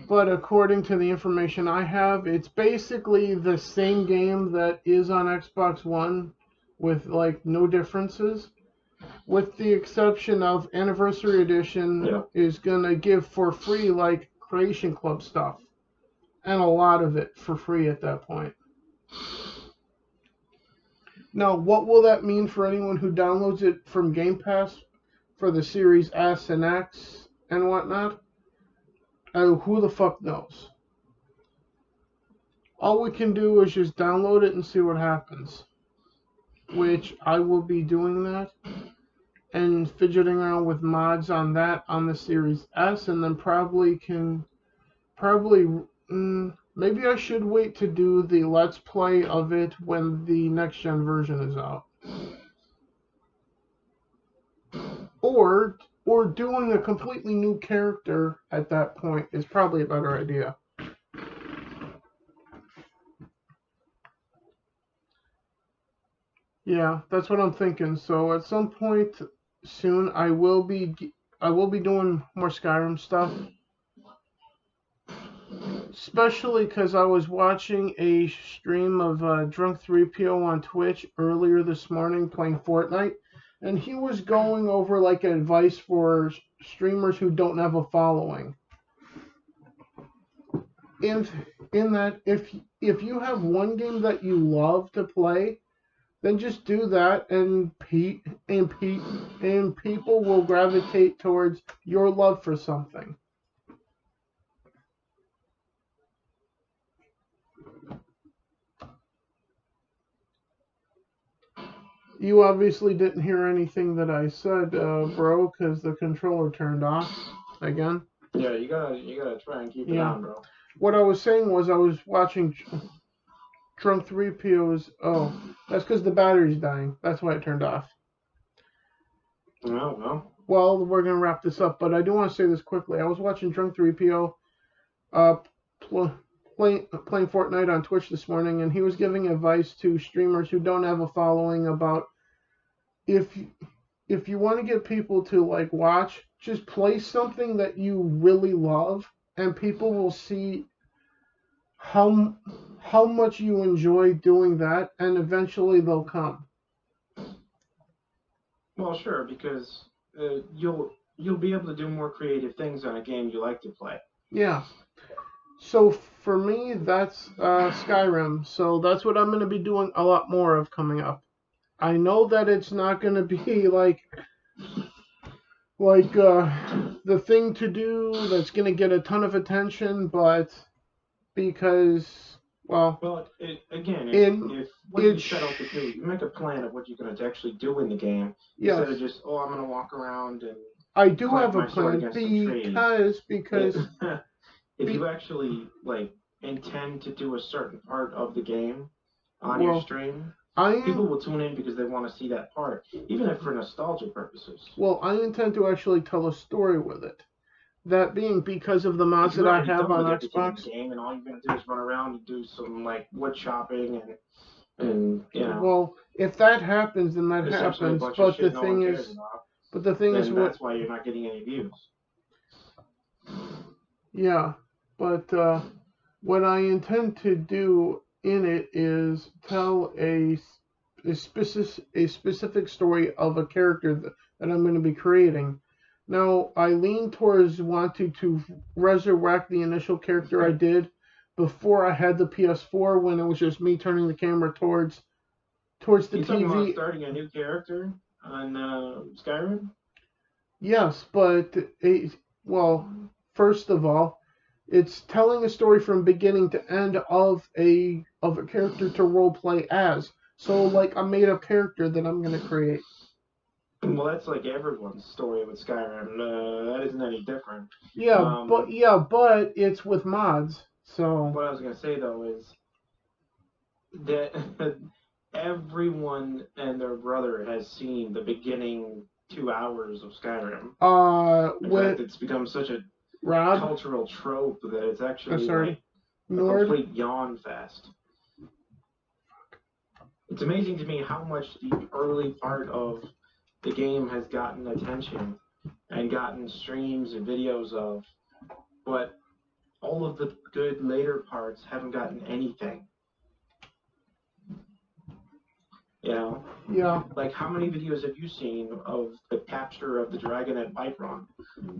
But according to the information I have, it's basically the same game that is on Xbox One with like no differences. With the exception of Anniversary Edition is gonna give for free like Creation Club stuff. And a lot of it for free at that point. Now, what will that mean for anyone who downloads it from Game Pass for the Series S and X and whatnot? Who the fuck knows? All we can do is just download it and see what happens. Which I will be doing that. And fidgeting around with mods on that on the Series S. And then maybe I should wait to do the Let's Play of it when the next gen version is out. Or doing a completely new character at that point is probably a better idea. Yeah, that's what I'm thinking. So at some point soon, I will be doing more Skyrim stuff. Especially because I was watching a stream of Drunk3PO on Twitch earlier this morning playing Fortnite. And he was going over like advice for streamers who don't have a following. In that, if you have one game that you love to play, then just do that, and people will gravitate towards your love for something. You obviously didn't hear anything that I said, bro, because the controller turned off again. Yeah, you gotta try and keep it on, bro. What I was saying was I was watching Drunk3PO's. Oh, that's because the battery's dying. That's why it turned off. No. Well, we're gonna wrap this up, but I do want to say this quickly. I was watching Drunk3PO playing Fortnite on Twitch this morning, and he was giving advice to streamers who don't have a following about if you want to get people to like watch, just play something that you really love, and people will see how much you enjoy doing that, and eventually they'll come. Well, sure, because you'll be able to do more creative things on a game you like to play. Yeah. So for me, that's Skyrim. So that's what I'm going to be doing a lot more of coming up. I know that it's not going to be like like the thing to do that's going to get a ton of attention, but because, well, again, in if what you set out to do, you make a plan of what you're going to actually do in the game, instead of just, I'm going to walk around and I do clank have a my sword plan against some trees. because If you actually like intend to do a certain part of the game on your stream, people will tune in because they want to see that part, even if for nostalgia purposes. Well, I intend to actually tell a story with it. That being because of the mods that I have on Xbox. Game and all you're gonna do is run around and do some like wood chopping and you know. Well, if that happens, then that happens. But the thing is, that's why you're not getting any views. Yeah, but what I intend to do in it is tell a specific story of a character that I'm going to be creating. Now, I lean towards wanting to resurrect the initial character I did before I had the PS4, when it was just me turning the camera towards the TV. You talking about starting a new character on Skyrim? Yes, but first of all, it's telling a story from beginning to end of a character to role play as. So like a made up character that I'm gonna create. Well, that's like everyone's story with Skyrim. That isn't any different. Yeah, but it's with mods. So what I was gonna say though is that everyone and their brother has seen the beginning 2 hours of Skyrim. In fact, it's become such a cultural trope that it's actually like a complete yawn fest. It's amazing to me how much the early part of the game has gotten attention and gotten streams and videos of, but all of the good later parts haven't gotten anything. You know? Yeah. Like, how many videos have you seen of the capture of the dragon at Whiterun?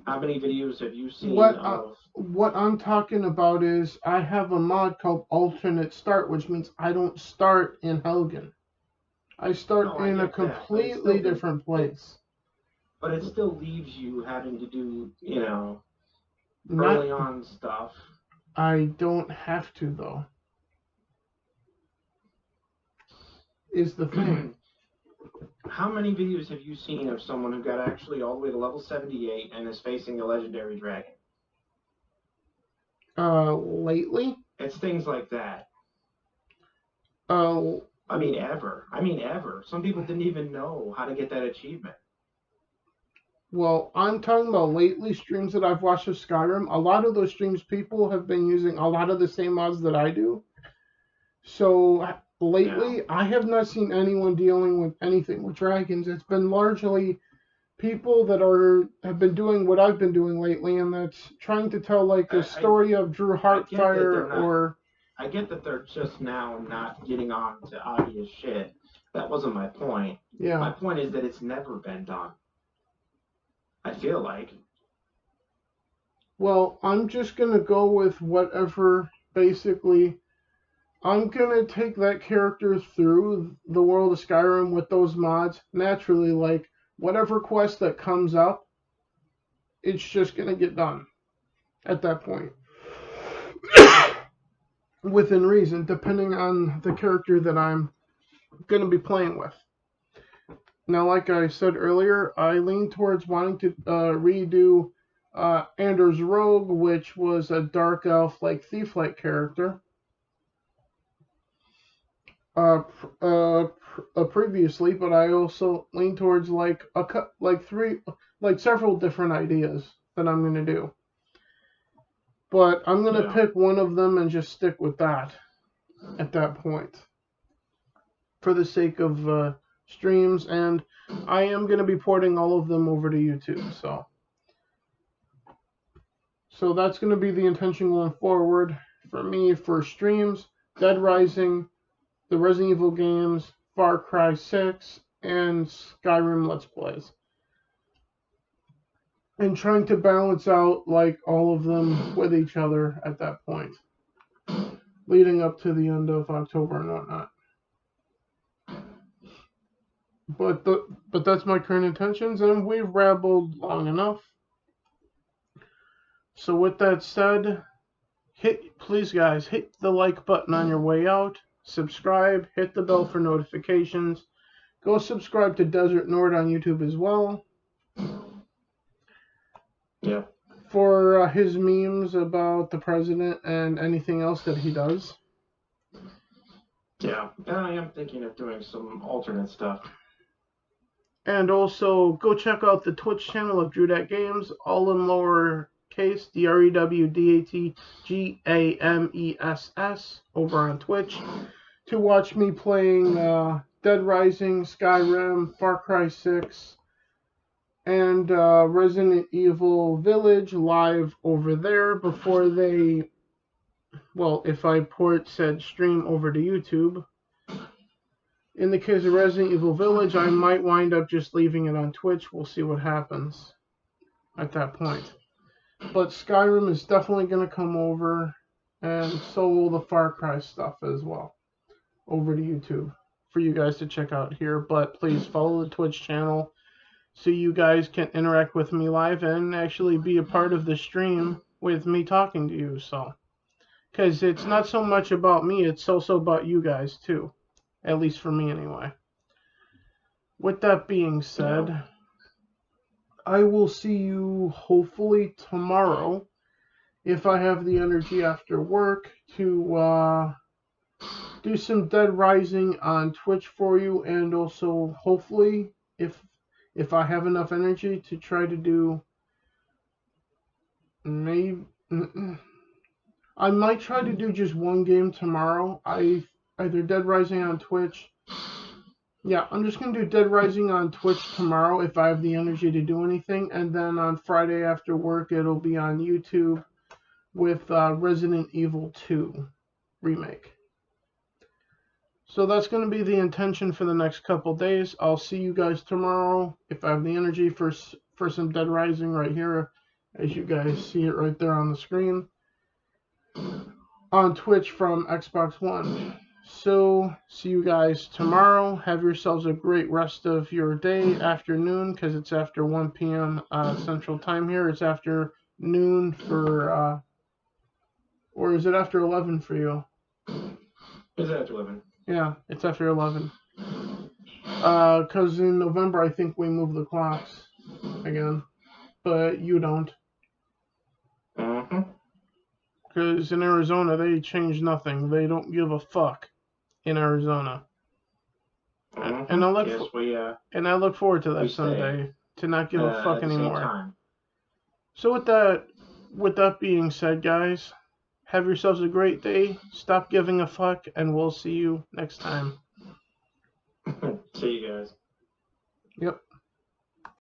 How many videos have you seen of... What I'm talking about is I have a mod called Alternate Start, which means I don't start in Helgen. I start in a completely different place. But it still leaves you having to do, you know, early on stuff. I don't have to, though. Is the thing. How many videos have you seen of someone who got actually all the way to level 78 and is facing a legendary dragon? Lately? It's things like that. I mean, ever. Some people didn't even know how to get that achievement. Well, I'm talking about lately streams that I've watched of Skyrim. A lot of those streams, people have been using a lot of the same mods that I do. So lately, I have not seen anyone dealing with anything with dragons. It's been largely people that have been doing what I've been doing lately, and that's trying to tell like the story of Drew Heartfire I get that they're just now not getting on to obvious shit. That wasn't my point. Yeah. My point is that it's never been done. I feel like. Well, I'm just going to go with whatever, basically. I'm going to take that character through the world of Skyrim with those mods. Naturally, like, whatever quest that comes up, it's just going to get done at that point. Within reason, depending on the character that I'm going to be playing with. Now, like I said earlier, I lean towards wanting to redo Anders Rogue, which was a dark elf, like thief-like character. Previously, but I also lean towards several different ideas that I'm going to do. But I'm going to pick one of them and just stick with that at that point, for the sake of streams, and I am going to be porting all of them over to YouTube, so that's going to be the intention going forward for me for streams: Dead Rising, the Resident Evil games, Far Cry 6, and Skyrim Let's Plays. And trying to balance out like all of them with each other at that point, leading up to the end of October and whatnot. But that's my current intentions, and we've rambled long enough. So with that said, please guys, hit the like button on your way out, subscribe, hit the bell for notifications. Go subscribe to Desert Nord on YouTube as well. Yeah. For his memes about the president and anything else that he does. Yeah, and I am thinking of doing some alternate stuff. And also, go check out the Twitch channel of Dread Games, all in lowercase, DREWDATGAMESS, over on Twitch, to watch me playing Dead Rising, Skyrim, Far Cry 6, and Resident Evil Village live over there before they, well, if I port said stream over to YouTube. In the case of Resident Evil Village, I might wind up just leaving it on Twitch. We'll see what happens at that point. But Skyrim is definitely going to come over, and so will the Far Cry stuff as well, over to YouTube for you guys to check out here. But please follow the Twitch channel so you guys can interact with me live and actually be a part of the stream with me talking to you. So, because it's not so much about me, it's also about you guys too. At least for me, anyway. With that being said, I will see you hopefully tomorrow, if I have the energy after work, to do some Dead Rising on Twitch for you, and also hopefully, if I have enough energy, to try to do I might try to do just one game tomorrow. Either Dead Rising on Twitch. Yeah, I'm just going to do Dead Rising on Twitch tomorrow if I have the energy to do anything. And then on Friday after work, it'll be on YouTube with Resident Evil 2 Remake. So that's going to be the intention for the next couple days. I'll see you guys tomorrow if I have the energy for some Dead Rising right here, as you guys see it right there on the screen, on Twitch from Xbox One. So, see you guys tomorrow. Have yourselves a great rest of your day, afternoon, because it's after 1 p.m. Central Time here. It's after noon for, or is it after 11 for you? It's after 11. Yeah, it's after 11. Because in November, I think we move the clocks again, but you don't. Because in Arizona, they change nothing. They don't give a fuck in Arizona. And I look forward to that someday, to not give a fuck anymore. So with that being said, guys, have yourselves a great day. Stop giving a fuck, and we'll see you next time. See you guys. Yep.